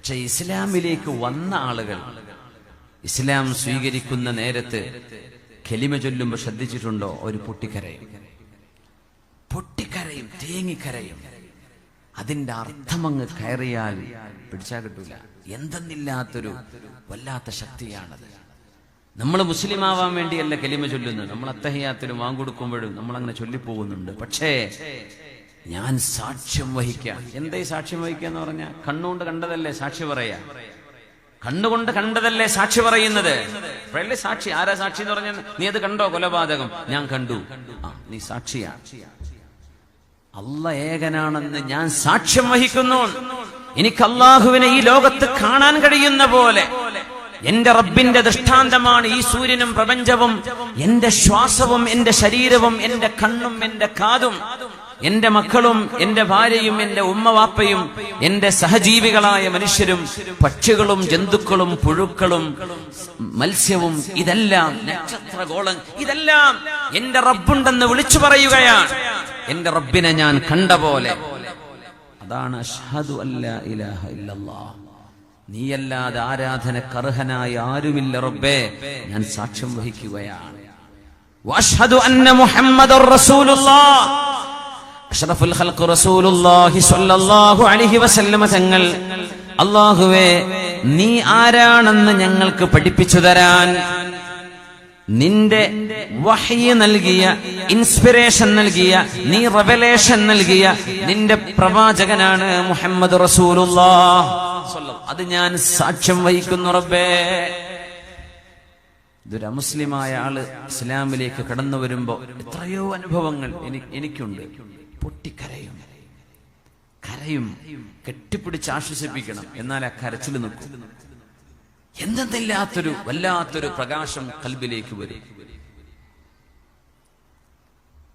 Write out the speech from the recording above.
പക്ഷെ ഇസ്ലാമിലേക്ക് വന്ന ആളുകൾ ഇസ്ലാം സ്വീകരിക്കുന്ന നേരത്ത് കലിമ ചൊല്ലുമ്പോൾ ശ്രദ്ധിച്ചിട്ടുണ്ടോ? ഒരു പൊട്ടിക്കരയും, തേങ്ങിക്കരയും. അതിന്റെ അർത്ഥമങ്ങ് കയറിയാൽ പിടിച്ചാൽ കിട്ടൂല. എന്തെന്നില്ലാത്തൊരു വല്ലാത്ത ശക്തിയാണത്. നമ്മൾ മുസ്ലിം ആവാൻ വേണ്ടിയല്ല കലിമ ചൊല്ലുന്നത്. നമ്മൾ അത്തഹിയാത്തിലും വാങ്ങുകൊടുക്കുമ്പോഴും നമ്മൾ അങ്ങനെ ചൊല്ലിപ്പോകുന്നുണ്ട്. പക്ഷേ ഞാൻ സാക്ഷ്യം വഹിക്കാം. എന്താ ഈ സാക്ഷ്യം വഹിക്കുക എന്ന് പറഞ്ഞാൽ? കണ്ണുകൊണ്ട് കണ്ടതല്ലേ സാക്ഷി പറയാ? കണ്ണുകൊണ്ട് കണ്ടതല്ലേ സാക്ഷി പറയുന്നത്? അപ്പോഴല്ലേ സാക്ഷി. ആരാ സാക്ഷി എന്ന് പറഞ്ഞാൽ? നീ അത് കണ്ടോ കൊലപാതകം? ഞാൻ കണ്ടു. നീ സാക്ഷിയാ. അല്ലാഹ് ഏകനാണെന്ന് ഞാൻ സാക്ഷ്യം വഹിക്കുന്നു. എനിക്ക് അല്ലാഹുവിനെ ഈ ലോകത്ത് കാണാൻ കഴിയുന്ന പോലെ എന്റെ റബ്ബിന്റെ ദൃഷ്ടാന്തമാണ് ഈ സൂര്യനും പ്രപഞ്ചവും, എന്റെ ശ്വാസവും, എന്റെ ശരീരവും, എന്റെ കണ്ണും, എന്റെ കാതും, എന്റെ മക്കളും, എന്റെ ഭാര്യയും, എന്റെ ഉമ്മവാപ്പയും, എന്റെ സഹജീവികളായ മനുഷ്യരും, പക്ഷികളും, ജന്തുക്കളും, പുഴുക്കളും, മത്സ്യവും, ഇതെല്ലാം നക്ഷത്രഗോളം, ഇതെല്ലാം എന്റെ റബ്ബുണ്ടെന്ന് വിളിച്ചു പറയുകയാണ്. എന്റെ റബ്ബിനെ ഞാൻ കണ്ട പോലെ. അതാണ് അഷ്ഹദു അല്ലാ ഇലാഹ ഇല്ലല്ലാഹ്. നീയല്ലാതെ ആരാധനക്കർഹനായ ആരുമില്ല റബ്ബേ, ഞാൻ സാക്ഷ്യം വഹിക്കുകയാണ്. വഅഷ്ഹദു അന്ന മുഹമ്മദുർ റസൂലുള്ളാഹ്, അഷ്റഫുൽ ഖൽഖ് റസൂലുള്ളാഹി സ്വല്ലല്ലാഹു അലൈഹി വസല്ലമ തങ്ങൾ, അല്ലാഹുവേ നീ ആരാണെന്ന് ഞങ്ങൾക്ക് പഠിപ്പിച്ചു തരാൻ നിന്റെ വഹ്യ് നൽകിയ, ഇൻസ്പിറേഷൻ നൽകിയ, നീ റെവലേഷൻ നൽകിയ നിന്റെ പ്രവാചകനാണ് മുഹമ്മദ് റസൂലുള്ളാഹ്. അത് ഞാൻ സാക്ഷ്യം വഹിക്കുന്നു റബ്ബേ. ഇതൊരു അമുസ്ലിമായ ആള് ഇസ്ലാമിലേക്ക് കടന്നു വരുമ്പോ എത്രയോ അനുഭവങ്ങൾ എനിക്കുണ്ട്. പൊട്ടിക്കരയും, കെട്ടിപ്പിടിച്ച് ആശ്വസിപ്പിക്കണം. എന്നാൽ ആ കരച്ചിൽ നിൽക്കും. എന്തെന്നില്ലാത്തൊരു വല്ലാത്തൊരു പ്രകാശം കൽബിലേക്ക് വരും.